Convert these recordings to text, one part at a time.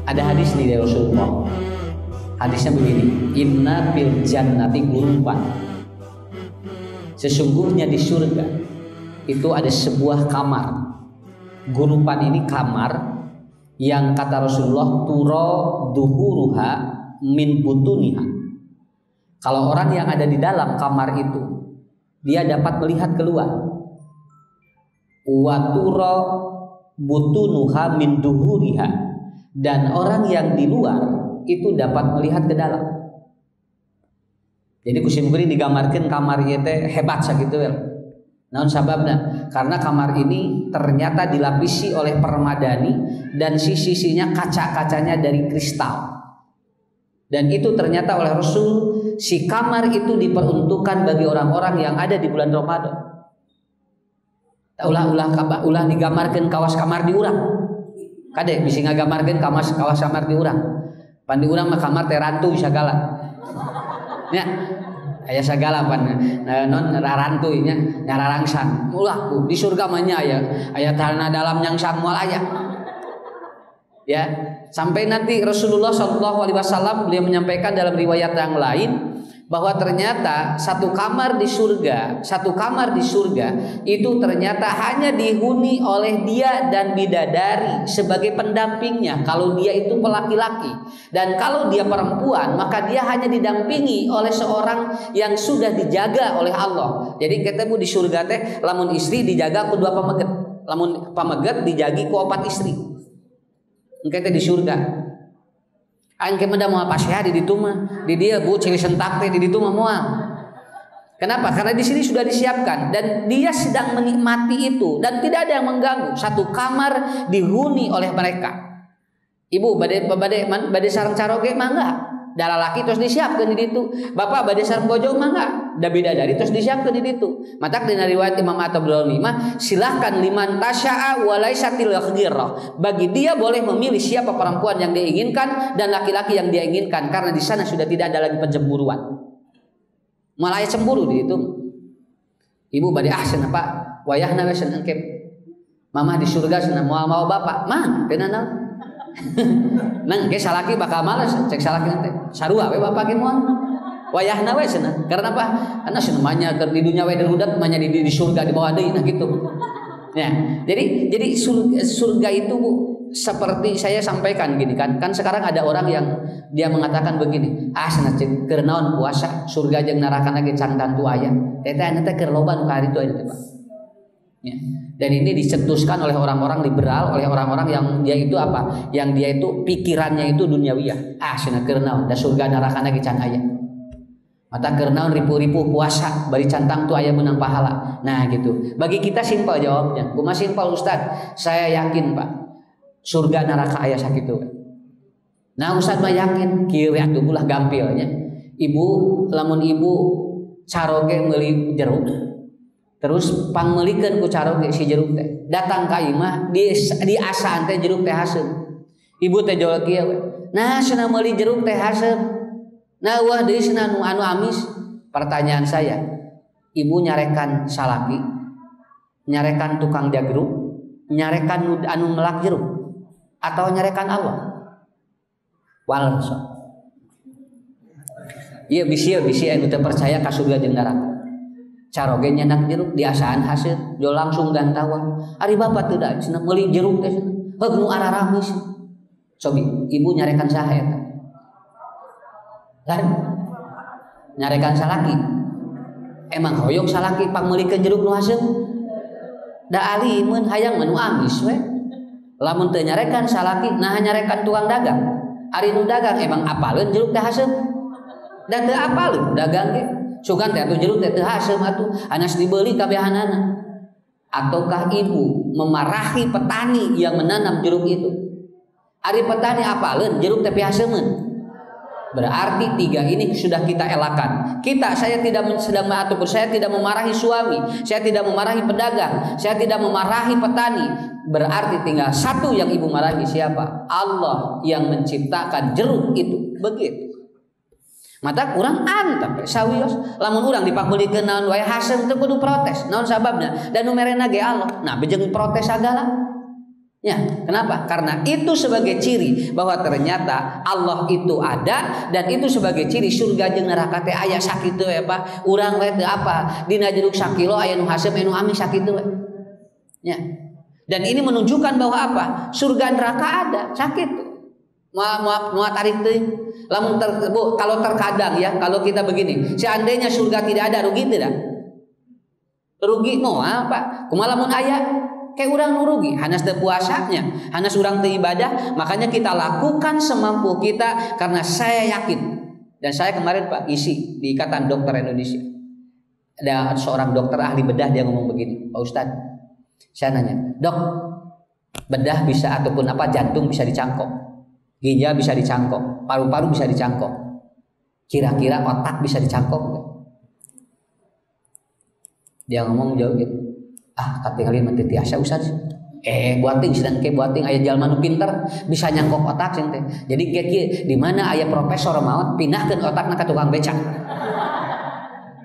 Ada hadis nih dari Rasulullah. Hadisnya begini, inna fil jannati ghurufan. Sesungguhnya di surga itu ada sebuah kamar. Ghurufan ini kamar yang kata Rasulullah turo duhuruha min butuniha. Kalau orang yang ada di dalam kamar itu dia dapat melihat keluar. Wa turo butunuha min duhuriha, dan orang yang di luar itu dapat melihat ke dalam. Jadi kusimkuring digambarkan kamar ieu teh hebat sakitu ya. Naon sababna? Karena kamar ini ternyata dilapisi oleh permadani dan sisi-sisinya kaca-kacanya dari kristal. Dan itu ternyata oleh Rasul, si kamar itu diperuntukkan bagi orang-orang yang ada di bulan Ramadan. Ulah digambarkan kawas kamar di urang. Kade bisa ngagambarkeun kawas kamar di urang. Pan di urang mah kamar teh rantu sagala. Nya aya sagala pan non rarantu nya nyararangsang. Ulah di surga mah nya aya tanah dalam nyangsang moal aya. Ya, sampai nanti Rasulullah sallallahu alaihi wasallam beliau menyampaikan dalam riwayat yang lain bahwa ternyata satu kamar di surga itu ternyata hanya dihuni oleh dia dan bidadari sebagai pendampingnya kalau dia itu laki-laki, dan kalau dia perempuan maka dia hanya didampingi oleh seorang yang sudah dijaga oleh Allah. Jadi ketemu di surga teh lamun istri dijaga ku 2 pameget, lamun pameget dijagi ku 4 istri. Engke teh di surga. Angke meda moal pasea di ditu mah, di dia bu cili sentak teh di ditu mah moal. Kenapa? Karena di sini sudah disiapkan dan dia sedang menikmati itu dan tidak ada yang mengganggu. Satu kamar dihuni oleh mereka. Ibu bade sareng caroge mah enggak. Da lalaki terus disiapkeun di ditu. Bapak bade sareng bojo mah enggak. Da bidadari terus disiapkeun di ditu. Matak dina riwayat Imam At-Tabrani mah silahkan liman tasya'a wa laisatil ghirrah. Bagi dia boleh memilih siapa perempuan yang dia inginkan dan laki-laki yang dia inginkan, karena di sana sudah tidak ada lagi pencemburuan. Malah cemburu di itu. Ibu bade cenah Pak, wayahna we cenah engke. Mama di surga cenah moal bapak. Mang teu naon. Nang ge salaki bakal males cek salaki teh. Sarua we bapak ge moal. Wayahna we cenah. Karena apa? Karena cenah manya keur di dunya we derudat manya di surga di bawah deui nah gitu. Ya, jadi surga itu Bu, seperti saya sampaikan gini kan sekarang ada orang yang dia mengatakan begini, cenah cek keur naon puasa surga jeung neraka ge can tantu aya. Eta teh keur loba nu ka ditu aya teh Pak. Ya. Dan ini dicetuskan oleh orang-orang liberal, oleh orang-orang yang dia itu apa? Yang dia itu pikirannya itu duniawiyah. Cenah keur naon da surga neraka ge can aya. Mata keur naon ripu-ripu puasa bari cantang tuh aya menang pahala. Nah gitu. Bagi kita simpel jawabnya. Kumaha simpel Ustaz? Saya yakin Pak. Surga neraka aya sakitu. Nah Ustaz mah yakin, kieu we atuh ulah gampilnya. Ibu lamun ibu caroge meuli jeruk. Terus pangmeulikeun ku caroge si jeruk teh. Datang ka imah di asaan teh jeruk teh haseum. Ibu teh jol kieu we. Nah cenah meuli jeruk teh haseum. Nah wah deui cenah anu amis. Pertanyaan saya, ibu nyarekan salaki, nyarekan tukang jagruk, nyarekan anu melak jeruk, atau nyarekan Allah? Wal iya bisi anu teu percaya ka surga jeung neraka. Caroge nyanak jeruk diasaan hasil, jo langsung gantawan. Ari bapak teu da cenah meuli jeruk teh cenah. Heug nu araramis. Cobi ibu nyarekan saha eta? Lan nyarekan salaki. Emang hoyong salaki pangmeulikeun jeruk nu haseum? Da alimun hayang menu amis we. Lamun teu nyarekan salaki, nah nyarekan tukang dagang. Ari nu dagang emang apaleun jeruk teh haseum? Da teu apaleun dagang ge. Sugan teh atuh jeruk teh teu haseum atuh, anas dibeuli kabehanana. Ataukah ibu memarahi petani yang menanam jeruk itu? Ari petani apaleun jeruk teh haseumeuan? Berarti 3 ini sudah kita elakkan. Saya tidak memarahi suami, saya tidak memarahi pedagang, saya tidak memarahi petani. Berarti tinggal satu yang ibu marahi, siapa? Allah yang menciptakan jeruk itu. Begitu. Mata kurang antep sawios lamun urang dipakulikeun naon wae haseum teu kudu protes. Naon sababna? Dan nu merena ge Allah. Nah bejeng protes sagala. Ya, kenapa? Karena itu sebagai ciri bahwa ternyata Allah itu ada, dan itu sebagai ciri surga jeung neraka teh aya sakitu ya Pak. Urang we teu apa, dina jeruk sakilo aya nu haseup anu ami sakitu we. Ya. Dan ini menunjukkan bahwa apa? Surga neraka ada, sakitu. Moal tarik teuing. Lamun kalau terkadang ya, kalau kita begini, seandainya surga tidak ada, rugi tidak? Rugi moal Pak. Kumaha lamun aya? Kayak urang nu rugi, hanas teu puasanya, hanas urang teu ibadah, makanya kita lakukan semampu kita karena saya yakin. Dan saya kemarin Pak isi di Ikatan Dokter Indonesia. Ada seorang dokter ahli bedah, dia ngomong begini, Pak Ustadz, saya nanya, "Dok, bedah bisa ataupun apa, jantung bisa dicangkok, ginjal bisa dicangkok, paru-paru bisa dicangkok. Kira-kira otak bisa dicangkok enggak?" Dia ngomong jauh gitu. Tapi kalian mah teu tiasa Ustaz. Buating sedang ke buating aya jalma nu pinter bisa nyangkok otak sing teh. Jadi kieu di mana aya profesor maot pindahkeun otakna ka tukang becak.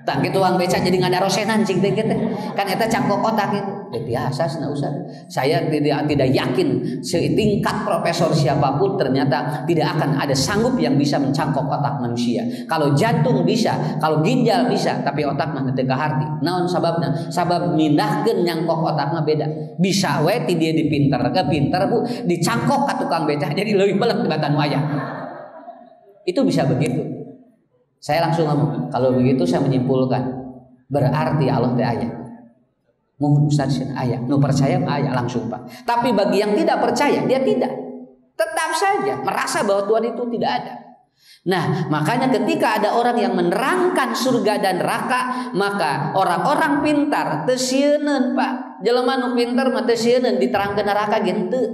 Tah ke tukang becak jadi ngadarosenan cing teh teh. Kan eta cangkok otak itu. Biasa cenah Ustaz. Saya tidak yakin setingkat profesor siapapun ternyata tidak akan ada sanggup yang bisa mencangkok otak manusia. Kalau jantung bisa, kalau ginjal bisa, tapi otak mah teu kaharti. Naon sababna? Sabab mindahkeun nyangkok otak mah beda. Bisa we ti dia dipinter, pinter Bu, dicangkok ka tukang becak jadi leuwih belet tibatan wayah. Itu bisa begitu. Saya langsung ngomong, kalau begitu saya menyimpulkan berarti Allah teh aya. Mohon Ustaz aya, nu percaya aya langsung Pak. Tapi bagi yang tidak percaya, dia tidak. Tetap saja merasa bahwa Tuhan itu tidak ada. Nah, makanya ketika ada orang yang menerangkan surga dan neraka, maka orang-orang pintar teu sieunun Pak. Jelema nu pintar mah teu sieunun diterangkeun neraka ge henteu.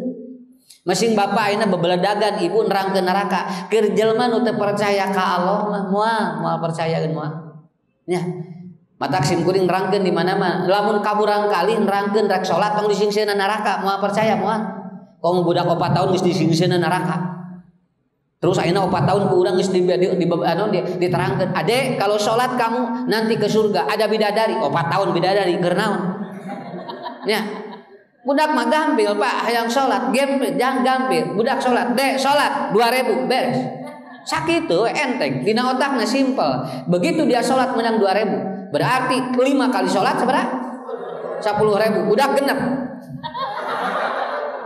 Masing bapak ayeuna bebeledagan ibu nerangkeun neraka. Keur jelema nu teu percaya ka Allah mah moal percayakeun moal. Nya. Matak sim kuring nerangkeun di mana-mana. Lamun kaburang kali nerangkeun rek salat tong disingseuna neraka, moal percaya moal. Komo budak 4 tahun geus disingseuna neraka. Terus ayeuna 4 tahun ku urang geus diterangkeun. Adek, kalau salat kamu nanti ke surga, ada bidadari. 4 tahun bidadari keur naon? Nya. Budak mah gampil Pak, hayang salat, jangan gampil. Budak salat, dek salat 2000 beres. Sakitu enteng, dina otakna simpel. Begitu dia salat menang 2000. Berarti 5 kali sholat seberapa? 10.000. Udah genep.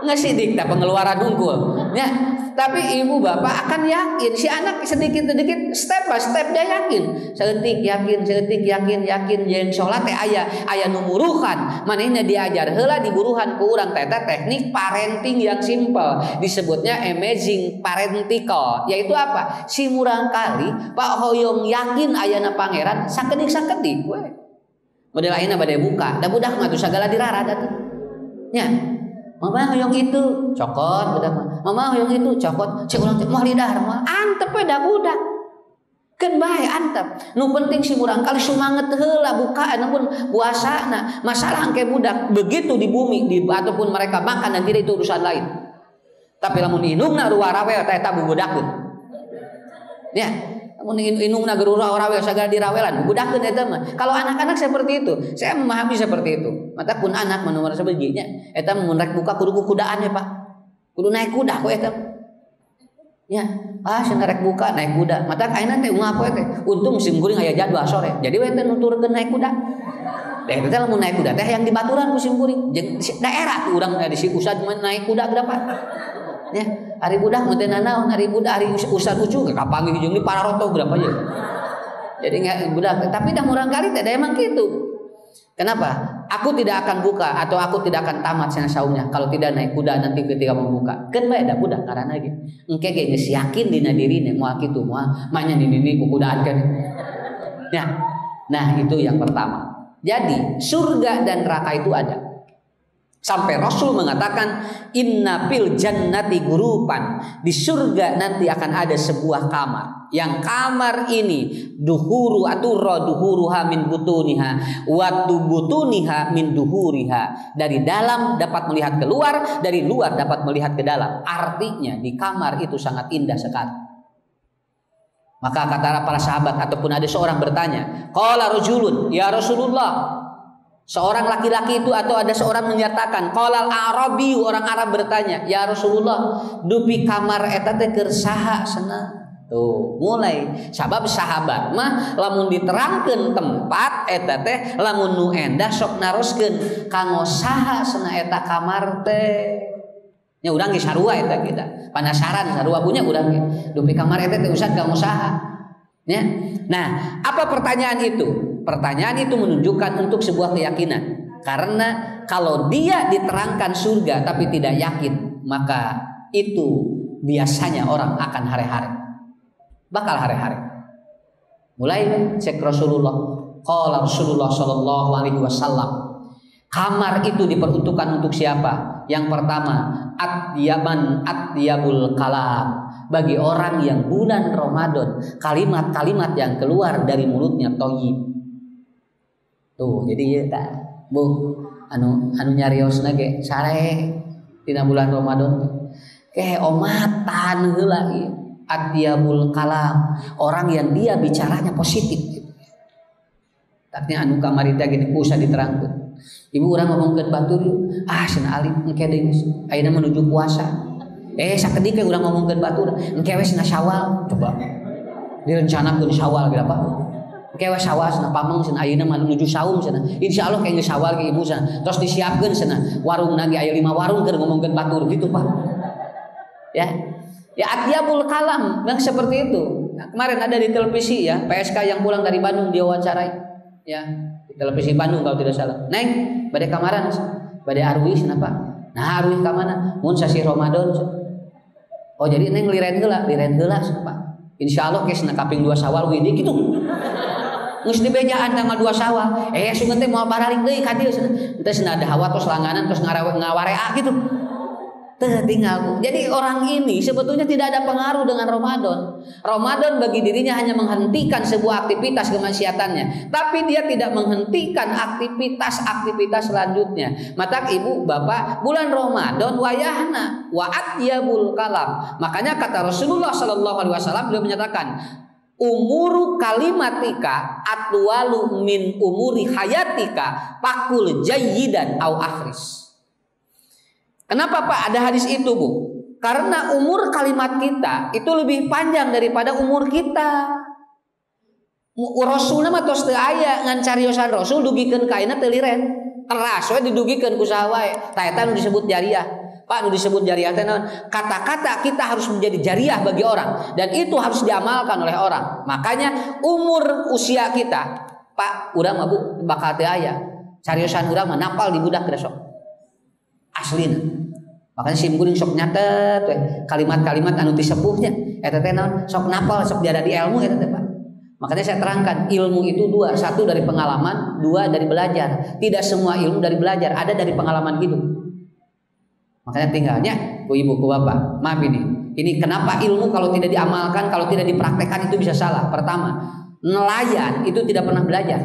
Ngesidik tak pengeluaran unggul. Ya, tapi ibu bapak akan yakin si anak sedikit-sedikit step by step dia yakin. Seutik yakin jeung sholat teh aya nu muruhan. Manehna diajar heula di buruhan ku urang teh teknik parenting yang simple. Disebutnya amazing parentical. Yaitu apa? Si murang kali Pak hoyong yakin ayana pangeran sakedik-sakedik we. Model ayeuna bade buka, da budak mah tuh sagala dirarad atuh. Nya. Mama hoyong itu cokot budak mah. Mama hoyong itu cokot, cek urang teh moal lidah moal antep we da budak. Keun bae antep. Nu penting si murang kali sumanget heula bukaan namun puasana. Masalah engke budak begitu di bumi ataupun mereka makan dan tidak itu urusan lain. Tapi lamun inungna ruwara we eta bubudakeun. Ya, lamun inungna gerura rawe sagala dirawelan bubudakeun eta mah. Kalau anak-anak seperti itu, saya memahami seperti itu. Mata pun anak nomor sabejinya eta mun rek buka kudu kudaan ya Pak. Kudu naik kuda ku eta. Ya, cenah rek buka naik kuda. Mata ayeuna teh ungah poe teh. Untung musim kuring aya jadwal sore. Jadi we teh nuturkeun naik kuda. Teh teh lamun naik kuda teh yang di baturan musim kuring. Jeung daerah tuh urang di si Usad naik kuda berapa? Ya, hari budak meuteun naon, hari budak hari Usad ucu kapanggih jeung di Pararoto berapa ya. Jadi budak tapi dah murang kali teh emang gitu. Kenapa? Aku tidak akan buka atau aku tidak akan tamat cenah saumnya kalau tidak naik kuda nanti ketika membuka. Keun bae da budak karana ge. Engke ge geus yakin dina dirina moal kitu moal manya di dini ku kudaan kan. Ya. Nah, itu yang pertama. Jadi, surga dan neraka itu ada. Sampai Rasul mengatakan inna fil jannati gurupan. Di surga nanti akan ada sebuah kamar. Yang kamar ini duhuru aturra duhuruha min butuniha wa butuniha min duhuriha. Dari dalam dapat melihat keluar, dari luar dapat melihat ke dalam. Artinya di kamar itu sangat indah sekali. Maka kata para sahabat ataupun ada seorang bertanya, qala rajulun ya Rasulullah, Seorang laki-laki itu atau ada seorang menyatakan, qalal Arabi, orang Arab bertanya, "Ya Rasulullah, dupi kamar eta teh keur saha cenah?" Tuh, mulai sabab sahabat mah lamun diterangkeun tempat eta teh lamun nu endah sok naroskeun kanggo saha cenah eta kamar teh. Nya urang ge sarua eta kita. Penasaran sarua punya urang ge. Dupi kamar eta teh usah kanggo saha. Ya. Nah, apa pertanyaan itu? Pertanyaan itu menunjukkan untuk sebuah keyakinan. Karena kalau dia diterangkan surga tapi tidak yakin, maka itu biasanya orang akan hare-hare. Bakal hare-hare. Mulai cek Rasulullah. Qala Rasulullah sallallahu alaihi wasallam. Kamar itu diperuntukkan untuk siapa? Yang pertama, atyabul kalam. Bagi orang yang bulan Ramadan, kalimat-kalimat yang keluar dari mulutnya thayyib. Tuh, jadi ya tak Bu anu nyariosna ge sare dina bulan Ramadan ke omatan heula ieu atyabul kalam, orang yang dia bicaranya positif. Taknya anu kamari teh ge usah diterangkeun. Ibu urang ngomongkeun batur cenah alim engke deui ayeuna menuju puasa. Sakedik urang ngomongkeun batur engke we cenah Syawal, coba direncanakeun Syawal ge apa? Kewe sawah cenah pameng cenah ayeuna mah menuju saum cenah. Insyaallah kayak geus sawal ke ibu cenah. Terus disiapkeun cenah warung lagi aya 5 warung keur ngomongkeun batur gitu Pak. Ya. Ya atyabul kalam yang seperti itu. Nah, kemarin ada di televisi ya, PSK yang pulang dari Bandung diwawancarai. Ya, di televisi Bandung kalau tidak salah. Neng, bade kamaran, bade arwih cenah Pak. Nah, arwih ka mana? Mun sasi Ramadan. Oh, jadi neng liren heula Pak. Insyaallah geus na kaping 2 Syawal widi kitu. Geus dibejaan tanggal 2 Syawal. Sungeun teh moal baraling deui ka dieu cenah. Teh cenah ada hawa tos langanan tos ngawarea gitu. Teh tinggal. Jadi orang ini sebetulnya tidak ada pengaruh dengan Ramadan. Ramadan bagi dirinya hanya menghentikan sebuah aktivitas kemaksiatannya, tapi dia tidak menghentikan aktivitas selanjutnya. Mata ibu bapak, bulan Ramadan wayahna wa atyabul kalam. Makanya kata Rasulullah sallallahu alaihi wasallam beliau menyatakan, umuru kalimatika atwalu min umuri hayatika pakul jayyidan au akhris. Kenapa Pak ada hadis itu Bu? Karena umur kalimat kita itu lebih panjang daripada umur kita. Rasulna mah tos teu aya ngan cariosan Rasul dugikeun ka ayeuna teu liren. Keras we didugikeun ku saha wae. Tah eta nu disebut jariah. Pak nu disebut jariah teh naon? Kata-kata kita harus menjadi jariah bagi orang dan itu harus diamalkan oleh orang. Makanya umur usia kita, Pak, urang mah Bu bakal teu aya. Cariosan urang mah napal di budak teh sok. Aslina. Makanya sim kuring sok nyatet we kalimat-kalimat anu disepuhnya eta teh naon sok napal sok diada di ilmu eta teh Pak. Makanya saya terangkan ilmu itu dua, satu dari pengalaman, dua dari belajar. Tidak semua ilmu dari belajar, ada dari pengalaman hidup. Makanya tinggalnya ku ibu ku bapak, maaf ini kenapa ilmu kalau tidak diamalkan, kalau tidak dipraktekkan itu bisa salah. Pertama, nelayan itu tidak pernah belajar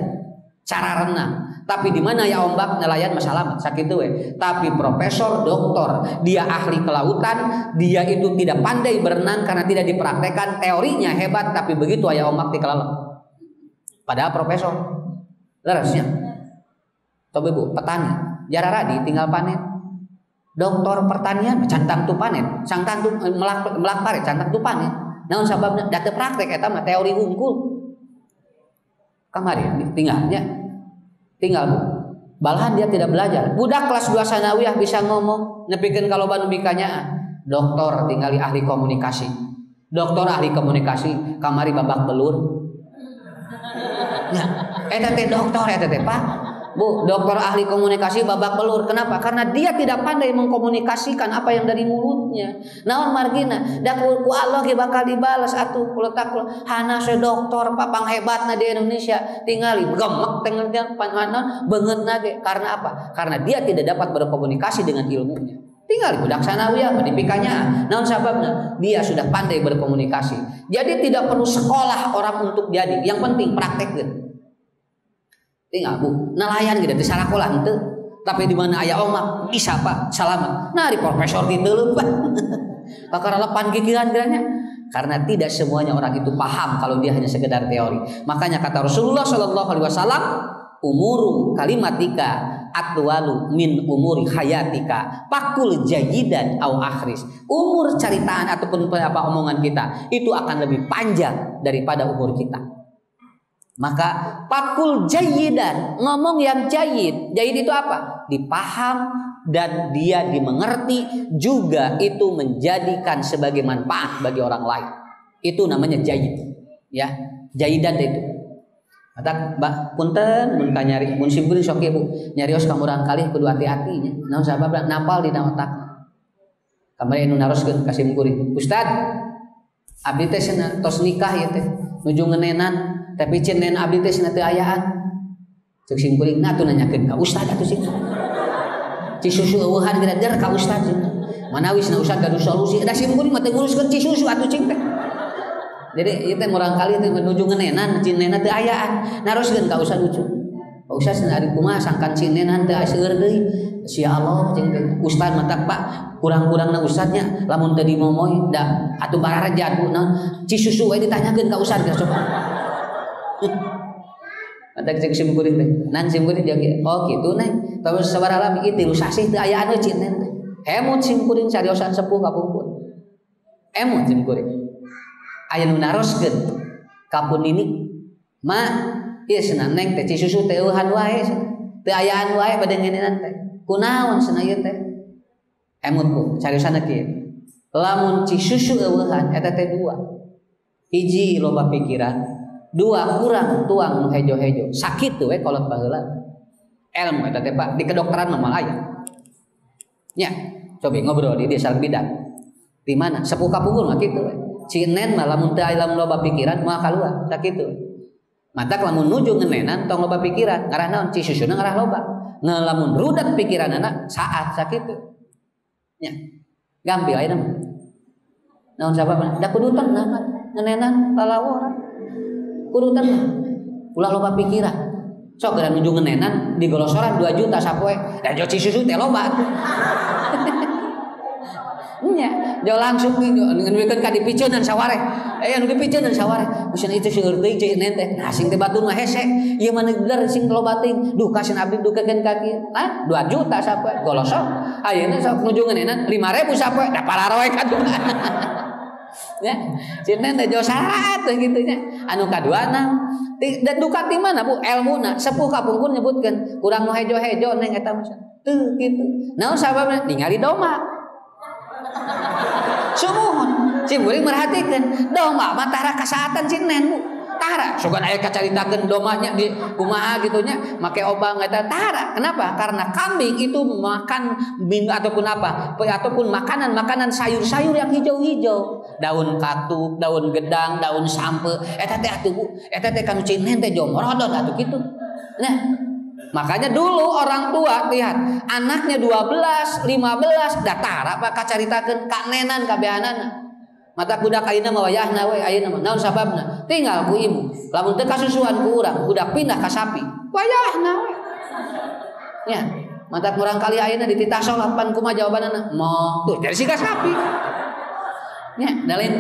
cara renang. Tapi di mana ya ombak nelayan masalah sakit we. Tapi profesor, doktor, dia ahli kelautan, dia itu tidak pandai berenang karena tidak dipraktekkan. Teorinya hebat, tapi begitu aya ombak di kelelep. Padahal profesor, lerasnya. Coba Bu, petani, jararadi tinggal panen. Doktor pertanian, cantang tu panen, cantang tu melak pare, cantang tu panen. Naon sababna? Date praktek eta mah teori unggul. Kamari tinggal Bu. Balahan dia tidak belajar. Budak kelas 2 sanawiyah bisa ngomong, nepikeun kaloba nu bikanya. Doktor tinggali ahli komunikasi. Doktor ahli komunikasi kamari babak belur. Ya, eta teh doktor eta teh Pak. Bu, doktor ahli komunikasi babak belur. Kenapa? Karena dia tidak pandai mengkomunikasikan apa yang dari mulutnya. Naon margina? Da ku Allah ge bakal dibalas atuh kuletak hana se doktor papang hebatna di Indonesia tingali gemek tengah panganan beungeutna ge. Karena apa? Karena dia tidak dapat berkomunikasi dengan ilmunya. Tinggal budak sanawiyah pendidikannya. Naon sababna? Dia sudah pandai berkomunikasi. Jadi tidak perlu sekolah orang untuk jadi. Yang penting praktekkeun. Tinggal Bu, nelayan gitu di sarakola henteu. Tapi di mana aya ombak bisa Pak salamat. Nah di profesor di teuleum Pak. Kakaralepan gigiran-girannya. Karena tidak semuanya orang itu paham kalau dia hanya sekedar teori. Makanya kata Rasulullah sallallahu alaihi wasallam, umuru kalimatika atwalu min umuri hayatika pakul jayidan au akhris. Umur ceritaan ataupun apa omongan kita itu akan lebih panjang daripada umur kita. Maka pakul jayidan, ngomong yang jayid. Jayid itu apa? Dipaham dan dia dimengerti, juga itu menjadikan sebagai manfaat bagi orang lain. Itu namanya jayid. Ya, jayidan itu. Kata Mbak punten mun ka nyari mun simkuring sok ieu Bu nyarios ka murang kalih kudu hati-hati nya naon sababna napal dina otak kamari nu naroskeun ka simkuring Ustad abdi teh tos nikah ieu teh nuju ngenenan tapi cen nen abdi teh cenah teu ayaan ceuk simkuring na atuh nanyakeun ka Ustad atuh sih ci susu eueuhan geus ka Ustad mana wisna Ustad gaduh solusi da simkuring mah teu nguruskeun ci susu atuh cing teh. Jadi itu murang kali itu menuju ngenenan cinena teu ayaan naroskeun ka Ustad lucu. Pak Ustad ari kumaha sangkan cinenan teu seueur deui. Sia Allah jeung teh Ustad mata Pak kurang-kurangna Ustadnya lamun teu dimomoy da atuh barara jadu naon ci susu we ditanyakeun ka Ustad geus coba. Mata cek simkuring teh. Nan simkuring jadi oh kitu neng. Tapi sabaraha lami ieu 3 sasih teu ayaan we cinen teh. Emut simkuring cariosan sepuh kapungkur. Emut simkuring. Aya nu naroskeun kapun ini ma ieu cenah neng teh ci susu teh eueuhan wae teu ayaan wae bade ngenenan teh kunaon cenah ieu teh emut Bu cariosana kieu lamun ci susu eueuhan eta teh 2 hiji loba pikiran 2 kurang tuang nu hejo-hejo sakit teu we kolot baheula ilmu eta teh Pak di kedokteran mah moal aya nya coba ngobrol di desa bidan di mana sepuh kapungkur mah kitu we cinen mah lamun teu aya loba pikiran moal kaluar sakitu. Mata lamun nuju ngenenan tong loba pikiran, ngarah naon ci susuna ngarah loba. Ngalamun rudak pikiranana saat sakitu. Nya. Gampil aya mah. Naon sababna? Da kudu tenang ngenenan lalawor. Kudu tenang. Ulah loba pikiran. Sok gara nuju ngenenan di golosoran 2 juta sapoe. Da jo ci susu teh loba. Nya, jauh langsung ngeunwekeun ka dipiceunan sawareh. Anu dipiceunan sawareh. Usina itu seueur deui jeung nen teh. Nah, sing teh batur mah hese. Ieu mah bener sing loba teuing. Duh, kasih abdi dukekeun ka kieu. Nah, 2 juta sapoe golosok. Ayeuna sok nuju ngeunenan 5.000 sapoe. Da pararoe kadua. Ya, cin nen teh jauh syarat kitu nya. Anu kaduana dan duka ti mana Bu? Ilmuna. Sepuh kapungkur nyebutkeun, kurang nu hejo-hejo neng eta mah. Teu kitu. Naon sababna? Ningali doma. Sumuhun simkuring merhatikeun domba mah tara kasaatan cinen Bu tara sugan aya kacaritakeun domanya di kumaha gitu nya make obang eta tara kenapa karena kambing itu makan ataupun apa ataupun makanan sayur-sayur yang hijau-hijau daun katuk daun gedang daun sampe eta teh atuh Bu eta teh kanu cinen teh jomorodon atuh kitu nah makanya dulu orang tua lihat anaknya 12, 15 datara apa kacaritakeun ka nenan kabehanana. Mata budak ayeuna mah wayahna we ayeuna mah naon sababna? Tinggal ku ibu. Lamun teu kasusuan ku urang, budak pindah ka sapi. Wayahna we. Ya, mata kurang kali ayeuna dititah salat pan kumaha jawabanana? Moh, tuh dari si ka sapi. Ya, lain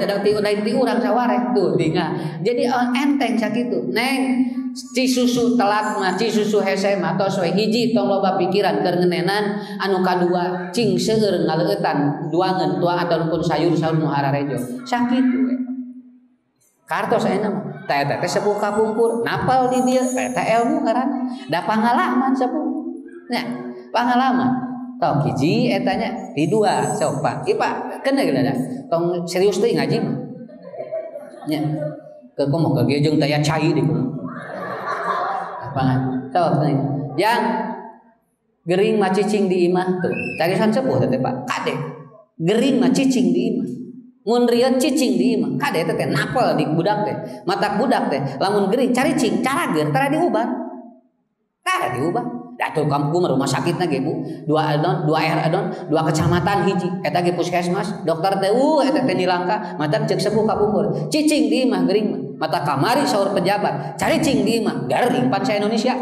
ti urang sawareh tuh dinga. Jadi enteng sakitu. Neng ci susu telat mah ci susu hese mah tos we hiji tong loba pikiran keur ngenenan anu kadua cing seueur ngaleueutan duangeun tua ataupun sayur-sayur nu hararejo sakitu we kartos ayeuna mah teh teh sepuh kapungkur napal di dieu eta ilmu ngaranna da pangalaman sepuh nya pangalaman tong hiji eta nya di dua sok Pak ieu Pak keun geuna tong serius teuing ngaji mah nya ke komo ke jeung daya cai di kumaha pangan coba yang gering mah cicing di imah tuh carisan sepuh teh Pak kade gering mah cicing di imah mun rieut cicing di imah kade teh napel di budak teh mata budak teh lamun gering cari cing carageun tara diubah da tuh kampung rumah sakitna ge Bu 2 kecamatan hiji eta ge puskesmas dokter teh eta teh nilangka mata ceuk sepuh kapungkur cicing di imah gering mah mata kamari saur pejabat cari cing di imah garing pansa Indonesia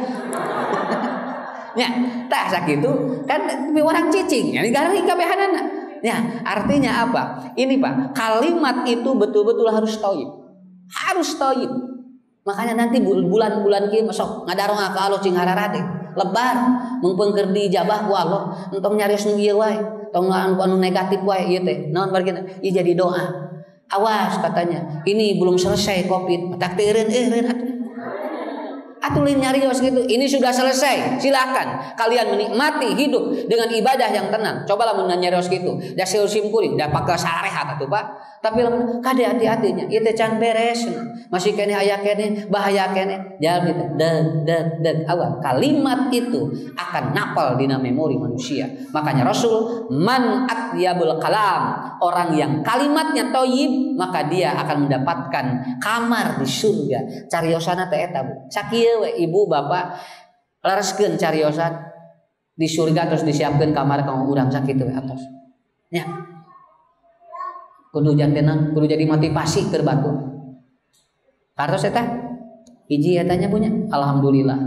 nya tah sakitu kan orang cicing nya garing kabehanana nya artinya apa ini Pak kalimat itu betul-betul harus thayyib Makanya nanti bulan-bulan kieu sok ngadarong ka Allah cing hararade. Lebar mumpung keur dijabah ku Allah, entong nyarios nu ieu wae, tong anu negatif wae ieu teh. Naon bargina? Ieu jadi doa. Awas katanya, ini belum selesai Covid. Tak teureun atuh. Atuh lain nyarios gitu. Ini sudah selesai. Silakan kalian menikmati hidup dengan ibadah yang tenang. Cobalah mun nyarios gitu. Da sim kuring, da pakai sarehat atuh Pak. Tapi lamun kade hati-hatinya, ieu teh can beres. Masih kene aya kene, bahaya kene. Jalmi teh deg. Awas, kalimat itu akan napal dina memori manusia. Makanya Rasul man atyabul kalam, orang yang kalimatnya thayyib, maka dia akan mendapatkan kamar di surga. Cariosana teh eta Bu. Sakieu we ibu bapak lareskeun cariosan di surga terus disiapkeun kamar kanggo urang sakitu we atos. Nya. Kudu jantenan, kudu jadi motivasi keur batu. Kartos eta hiji etanya punya. Alhamdulillah.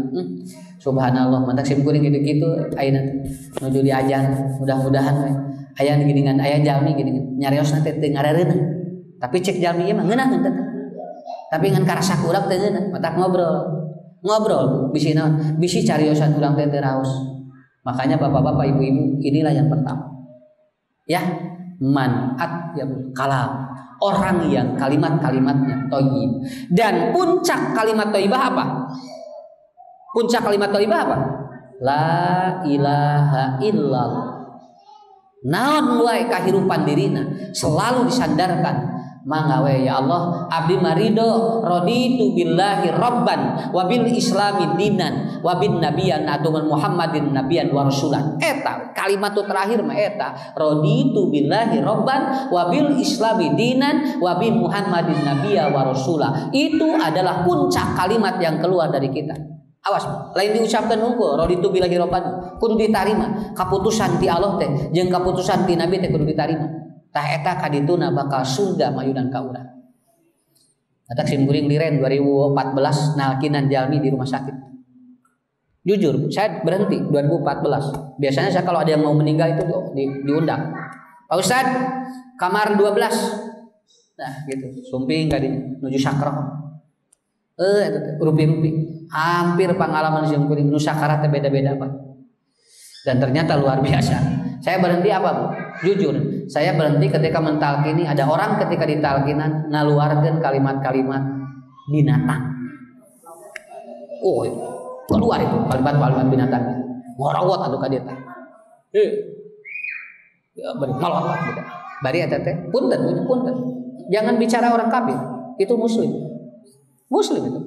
Subhanallah, mantak sim kuring kitu-kitu ayeuna nuju diajar. Mudah-mudahan we aya geuningan aya jalmi geuningan nyariosna teh teu ngarereunah. Tapi cek jalmi ieu mah ngeunah teh. Tapi ngan karasa urang teh ngeunah, matak ngobrol bisi naon? Bisi cariosan urang teh teu raos. Makanya bapak-bapak, ibu-ibu, inilah yang pertama. Ya, man atyabul kalam, orang yang kalimat-kalimatnya thayyib. Dan puncak kalimat thayyibah apa? Puncak kalimat thayyibah apa? La ilaha illallah. Naon wae kahirupan dirina selalu disandarkan mangga we ya Allah abdi marido raditu billahi rabban wa bil islami dinan wa bin nabiyyan atuman muhammadin nabiyyan wa rasulan. Eta kalimat terakhir mah eta raditu billahi rabban wa bil islami dinan wa bin muhammadin nabiyya wa rasula. Itu adalah puncak kalimat yang keluar dari kita. Awas, lain diucapkan unggul raditu billahi rabban kudu ditarima. Kaputusan ti Allah teh jeung kaputusan ti nabi teh kudu ditarima. Tah eta kadituna bakal surga mayunan ka urang. Atak sim kuring diren 2014 nalkinan jalmi di rumah sakit. Jujur, saya berhenti 2014. Biasanya saya kalau ada yang mau meninggal itu diundang. Pak Ustad, kamar 12. Nah, gitu. Sumping kadinya nuju sakrah. Rupi-rupi. Hampir pengalaman sim kuring nu sakarat beda-beda, Pak. Dan ternyata luar biasa. Saya berhenti apa, Bu? Jujur, saya berhenti ketika mentalkini ada orang ketika ditalkinan ngaluarkeun kalimat-kalimat binatang. Oh, keluar itu kalimat-kalimat binatang. Ngorawat atuh ka dieu teh. Ya bari malot gitu. Bari eta teh punten. Jangan bicara orang kafir, itu muslim. Muslim itu.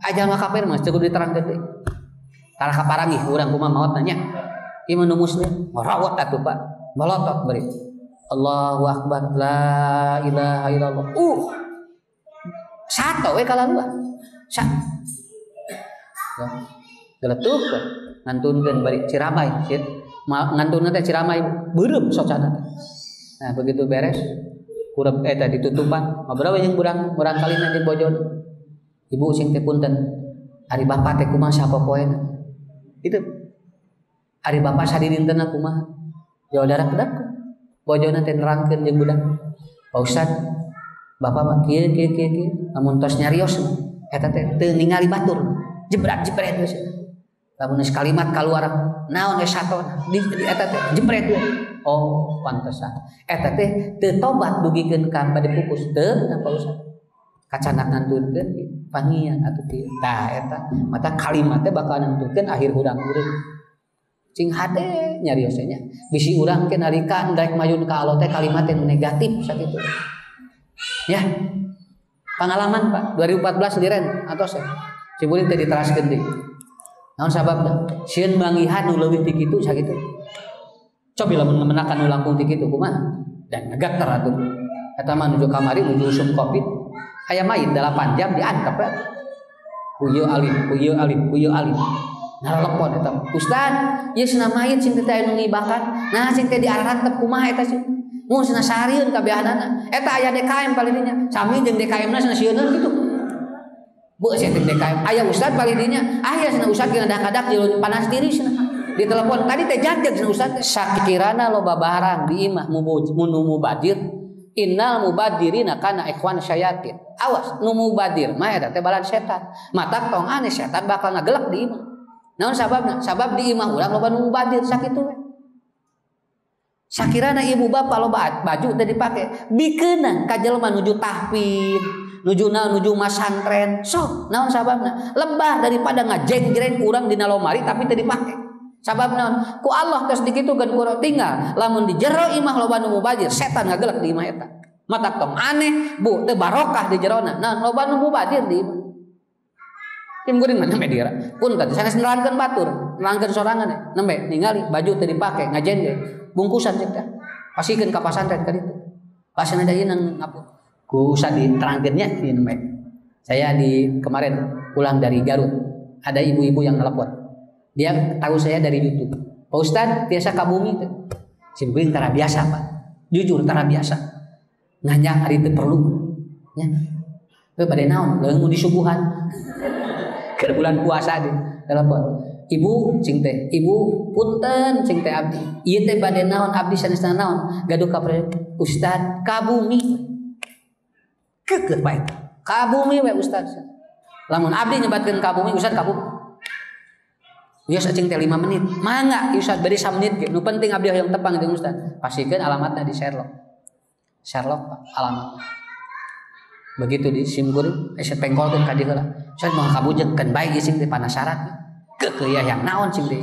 Aja mah kafir mah cukup diterangkeun deui. Tara kaparangi urang kumaha maot nanya. Iman muslim ngorawat atuh Pak. Melotot beri. Allahu akbar la ilaha illallah. Sato we kalalua. Sat. Geletuh ngantunkeun bari ciramai sit. Ngantunna teh ciramai beureum socana. Nah, begitu beres kurang eta ditutupan. Ngobrol jeung urang kalina jeung bojona. Ibu sing teh punten. Ari bapak teh kumaha sapopoena. Itu. Ari bapak sadidinteunna kumaha? Jawa darat kedak. Bojona teh nerangkeun jeung budak. Pak Ustad, bapak mah kieu. Lamun tos nyarios eta teh teu ningali batur. Jebret we. Lamun geus kalimat kaluar naon we sato di eta teh jebret we. Oh, pantesan. Eta teh teu tobat dugikeun ka bade pupus teu Pak Ustad. Kacanak ngantunkeun pangian atuh kieu. Tah eta mata kalimat teh bakal nentukeun akhir urang-urang. Cing hade nyariosnya bisi urang ke narika daek mayun ka Allah teh kalimat yang negatif sakitu. Ya. Pengalaman Pak 2014 liren atos cibuling teh diteraskeun deui. Naon sababna? Sieun mangihan nu leuwih ti kitu sakitu. Cobi lamun memenakan nu langkung ti kitu kumaha? Dan ngegater atuh. Eta mah nuju kamari nuju usum Covid. Aya mayit 8 jam diantep ya. Kuyu alim. Nalepon eta. Ustad, ieu cenah mayit sing teh anu ngibakan. Nah, sing teh diarantep kumaha eta sih? Mun cenah sarieun kabehanana. Eta aya DKM paledinya. Sami jeung DKM-na cenah sieuneuh kitu. Beuh cenah DKM. Aya ustad paledinya. Aya cenah ustad ngadak-adak jeung panas diri cenah. Ditelepon tadi teh jajeg cenah ustad. Sakirana loba barang di imah mubajir. innal mubadirina kana ikhwan syayatin. Awas nu mubadir mah eta teh balan setan. Matak tong aneh setan bakal ngagelak di imah. Naon sababna? Sabab di imah urang loba nu mubadir sakitu we. Sakirana ibu bapak loba baju teh dipake bikeunna ka jelema nuju tahfidz, nuju masantren. Sok naon sababna? Lebah daripada ngajeng-jreng urang dina lomari tapi teu dipake. Sabab naon? Ku Allah tos dikitukeun ku tinggal lamun di jero imah loba nu mubadir, setan ngagelak di imah eta. Matak tong aneh bu teu barokah di jerona. Nah loba nu mubadir di imah. Tim guring mana media pun tadi sanes nerangkeun batur, nerangkeun sorangan nembe ningali baju teu dipake ngajeng ge bungkusan cek teh. Pasikeun ka pasantren ka ditu. Pasana da ieu nang ngapun. Ku usah diterangkeunnya ieu nembe. Saya kemarin pulang dari Garut, ada ibu-ibu yang telepon. Dia tahu saya dari YouTube. Pak Ustad biasa ka bumi teh. Si guring tara biasa Pak. Jujur tara biasa. Nganya ari teu perlu. Nya. Teu bade naon, leung mun disuguhan. Ke bulan puasa di telepon. Ibu cing teh, ibu punten cing teh abdi. Ieu teh bade naon abdi sanesna naon? Gaduh ka Ustad ka bumi. Keukeuh bae. Ka bumi we Ustad. Lamun abdi nyebatkeun ka bumi, Ustad ka bumi. Geus cing teh 5 menit. Mangga Ustad bari 3 menit ge. Nu penting abdi hoyong tepang jeung Ustad. Pasikeun alamatna di Sherlock. Sherlock Pak alamatna. Begitu di sim guring pengkolkeun ka dieu heula. Saya mau kabujengkeun bae ieu sing teh panasaran. Keukeuh yang naon sing teh.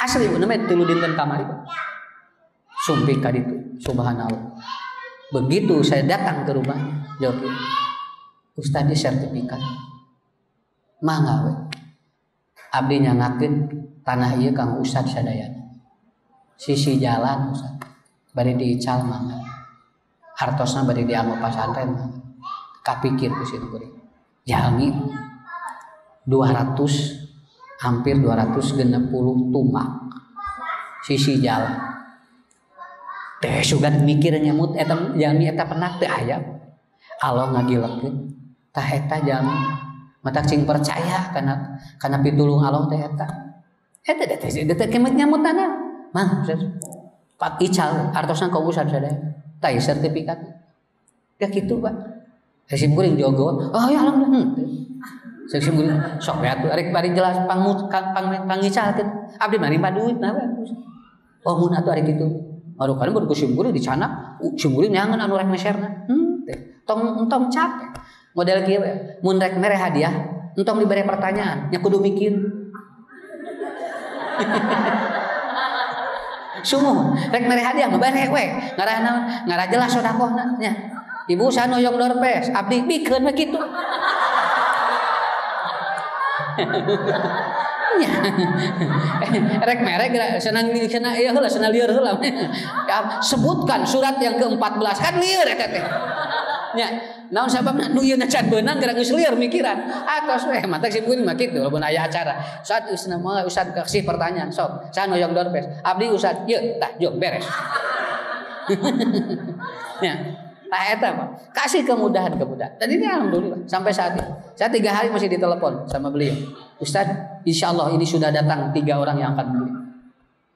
Asli bener mah 3 dinten kamari. Sumping ka ditu. Subhanallah. Begitu saya datang ke rumahnya, jawab Ustaz di sertifikat. Mangga we. Abdi nyangakeun tanah ieu kang Ustaz sadayana. Sisi jalan Ustaz. Bari diical mangga. Hartosna bari dianggo pasantren mangga. Kapikir ku situ kuring. Jalmi 200 hampir 260 tumak sisi jalan. Teh sugan mikir nyamut eta jalmi eta penak teu aya. Allah ngagilekeun tah eta jalmi matak cing percaya kana pitulung Allah teh eta. Eta teh kemet nyamutana. Mang Pak ical hartosna ka usaha sadaya. Tah sertifikat. Ya kitu Pak. Sim kuring jogo, oh ya alhamdulillah. Sim kuring sok ya tuh, arek bari jelas pangicalkeun. Abdi mah nimba duit nah we. Oh mun atuh arek kitu. Aduh kan baru sim kuring dicana, sim kuring neangan anu rek meserna. Entong capek. Model kieu we. Mun rek mere hadiah, entong dibere pertanyaan, nya kudu mikir. Sumuh, rek mere hadiah mah bare we. Ngarah naon? Ngarah jelas sedekahna nya. Ibu saya noyong dorpes, abdi bikeun mah kitu. Nya. Rek mere senang ieu heula senang lieur heula. Sebutkan surat yang ke-14 kan lieur eta teh. Nya, naon sababna nu ieu na can beunang geura geus lieur mikiran. Atos we mata sim kuring mah kitu lamun aya acara. Saat usna mah Ustaz kasih pertanyaan sok. Saya noyong dorpes. Abdi Ustaz, yeuh tah jog beres. Nya. Tah eta Pak, kasih kemudahan. Dan ini alhamdulillah sampai saat ini. Saya 3 hari masih ditelepon sama beliau. Ustaz, insyaallah ini sudah datang 3 orang yang akan beli.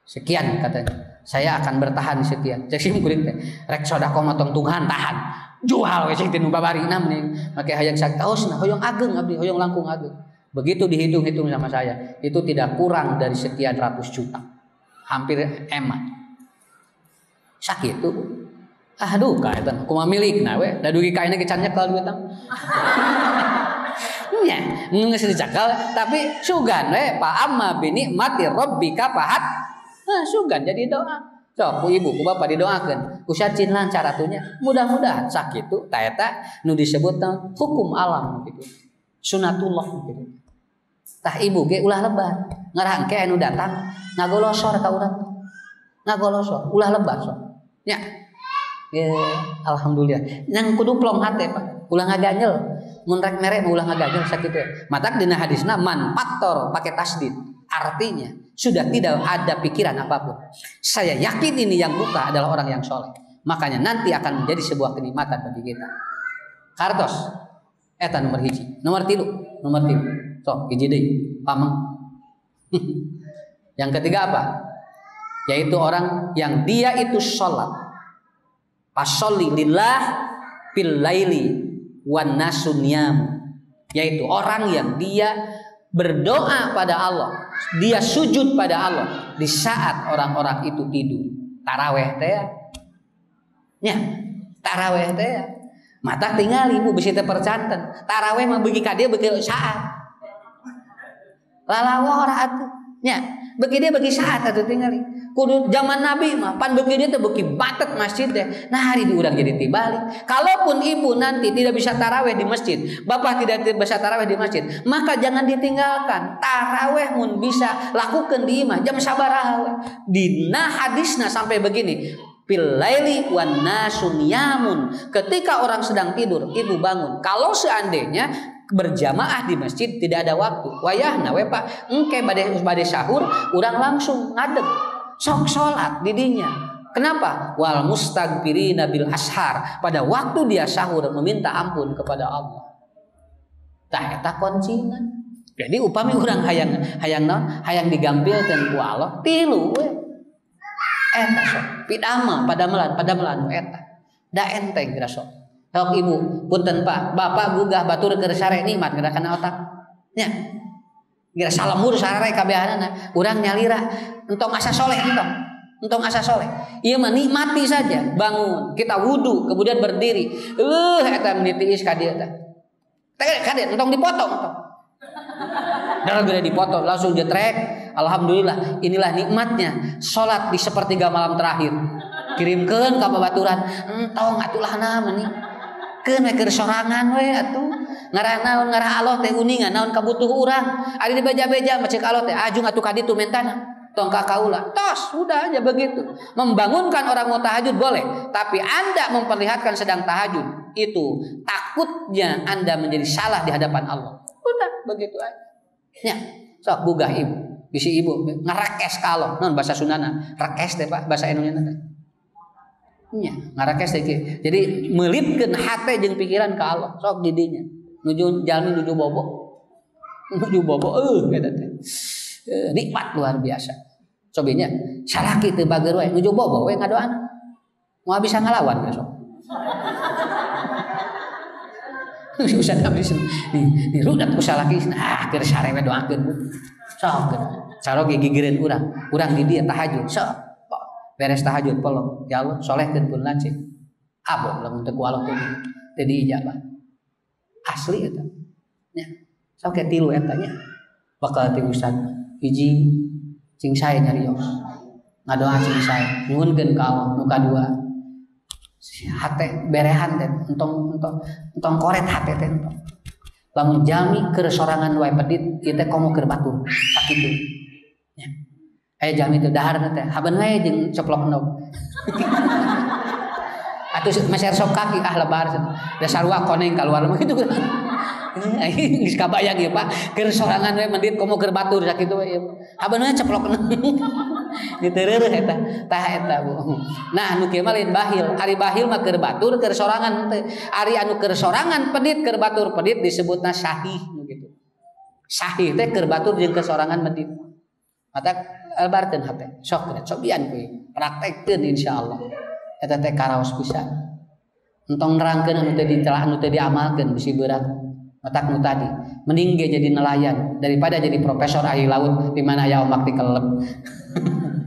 Sekian katanya. Saya akan bertahan sekian. Cek sim kuring teh. Rek sedekah mah tong tunghan tahan. Jual we sing teh nu babarina mending make hayang sakaosna hoyong ageng abdi, hoyong langkung ageng. Begitu dihitung-hitung sama saya, itu tidak kurang dari sekian ratus juta. Hampir emat. Sakitu. Aduh kaetan kumaha milikna we da dugi kaina ge can nyekel duit tang. Nya geus dicakal tapi sugan we fa amma bi nikmati rabbika fahat. Nah sugan jadi doa. Sok ku ibu ku bapak didoakeun. Ustaz cin lancar atunya. Mudah-mudahan sakitu ta eta nu disebutna hukum alam gitu. Sunatullah gitu. Tah ibu ge ulah lebar. Ngarangke anu datang ngagolosor ka urang. Ngagolosor ulah lebar sok. Nya ya, alhamdulillah. Yang kudu plong hate Pak. Ulah ngaganyel. Mun rek mere mah ulah ngaganyel sakitu. Matak dina hadisna man faktor pakai tasdid. Artinya sudah tidak ada pikiran apapun. Saya yakin ini yang buka adalah orang yang soleh. Makanya nanti akan menjadi sebuah kenikmatan bagi kita. Kartos. Eta nomor 1. Nomor 3. Sok hiji deui. Pamang. Yang ketiga apa? Yaitu orang yang dia itu sholat. Fasholli lillah fil laili wan nasu niyam, yaitu orang yang dia berdoa pada Allah, dia sujud pada Allah di saat orang-orang itu tidur. Taraweh teh nya, taraweh teh mata tinggal ibu bisi teh percanten. Taraweh mah beuki ka dieu beuki saat. Lalawa ora atuh nya, beuki dia beuki saat atuh tingali. Kudu zaman Nabi mah pan beuki dia teh beuki batet masjid teh. Nah hari di urang jadi tibalik. Kalaupun ibu nanti tidak bisa taraweh di masjid, bapak tidak bisa taraweh di masjid, maka jangan ditinggalkan. Taraweh mun bisa lakukan di imah jam sabaraha we. Dina hadisna sampai begini. Fil laili wan nasu niyamun. Ketika orang sedang tidur, ibu bangun. Kalau seandainya berjamaah di masjid tidak ada waktu, wayahna we Pak, engke bade sahur urang langsung ngadeg. Sok sholat didinya. Kenapa? Wal mustaghfirina bil ashar. Pada waktu dia sahur meminta ampun kepada Allah. Tah eta kuncina. Jadi upami urang hayang digampilkeun ku Allah, tilu we. Eta sok pidama padamelan eta. Da enteng geura sok. Sok ibu, punten Pak, bapak gugah batur keur sare nikmat geurakan otak. Nya. Gira salamur sarare kabehanana, urang nyalira entong asa soleh entong asa soleh. Ieu mah nikmati saja, bangun, kita wudu, kemudian berdiri. Eta menitiis ka dieu teh. Kade entong dipotong entong. Darah gede dipotong langsung jetrek. Alhamdulillah, inilah nikmatnya salat di sepertiga malam terakhir. Kirimkeun ka babaturan, entong atulahna meuni. Keun we keur sorangan we atuh. Ngarah Allah teh uningan naon kabutuh urang. Ari di beja-beja macek Allah teh ajung atuh ka ditu mentana. Tong ka kaula. Tos, udah aja begitu. Membangunkan orang mau tahajud boleh, tapi Anda memperlihatkan sedang tahajud, itu takutnya Anda menjadi salah di hadapan Allah. Udah begitu aja. Nya, sok gugah ibu. Bisi ibu ngarekes ka Allah. Naon bahasa Sundana? Rekes teh Pak, bahasa Indonesia teh. Nya, ngarekes teh. Jadi melipkeun hate jeung pikiran ka Allah. Sok didinya. Nuju jalmi nuju bobo eta teh nikmat luar biasa. Sobinya salaki teu bager we nuju bobo we ngadoana moal bisa ngalawan besok. Usah habis nih rudat ku salaki keur sare we doakeun sok saroge gigireun urang di dieu tahajud sok beres tahajud polong ya Allah solehkeun pun lancik aboh lamun teu ku Allah teh diijabah asli eta nya sok tilu eta nya bakal ti ustad hiji cing sae nyarios ngadoa cing sae nyuhunkeun ka Allah nu kadua hate berehan teh entong koret hate teh entong lamun jami keur sorangan wae pedit ieu teh komo keur batur sakitu nya aya jami teh daharna teh habeun wae jeung coplok endog atuh maser sok kaki lebar da sarua koneng kaluar mah kitu geus kabayang ieu Pak keur sorangan we mendit komo keur batur sakitu we habeun we ceplok diteureuh eta tah eta Bu. Nah anu kieu mah lain bahil, ari bahil mah keur batur keur sorangan teh, ari anu keur sorangan pedit keur batur pedit disebutna sahih gitu. Sahih teh keur batur jeung keur sorangan medit. Mata albarkeun hate sok cobian kuy praktekkeun insyaallah. Eta teh karaos pisan. Entong nerangkeun anu teh ditelah anu teh diamalkeun bisi berat. Matak nu tadi, mending ge jadi nelayan daripada jadi profesor ahli laut di mana aya ombak dikelep.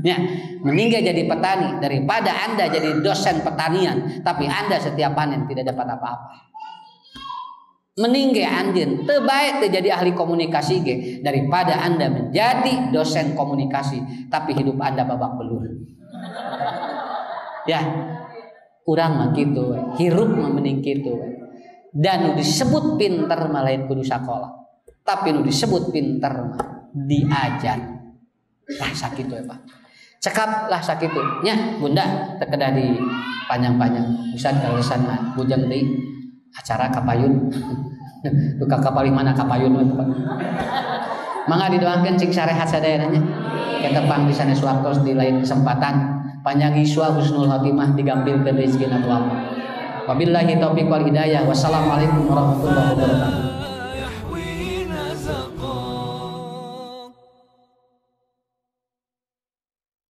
Ya, mending ge jadi petani daripada Anda jadi dosen pertanian tapi Anda setiap panen tidak dapat apa-apa. Mending ge anjeun teu bae teu jadi ahli komunikasi ge daripada Anda menjadi dosen komunikasi tapi hidup Anda babak belur. Ya, urang mah kitu we, hirup mah mending kitu we. Dan nu disebut pinter mah lain kudu sakola. Tapi nu disebut pinter mah diajar. Lah sakitu ya Pak. Cekap lah sakitu nya Bunda teu kedah di panjang-panjang. Ustaz kalesan bujang deui acara kapayun. Duh ka kapal mana kapayun we Pak. Mangga didoakeun cing sarehat sadaya nya. Ketepang di sanes waktos di lain kesempatan. Panjang iswa husnul khotimah digampilkeun rezekina Allah. Wabillahi taufiq wal hidayah. Wassalamualaikum warahmatullahi wabarakatuh.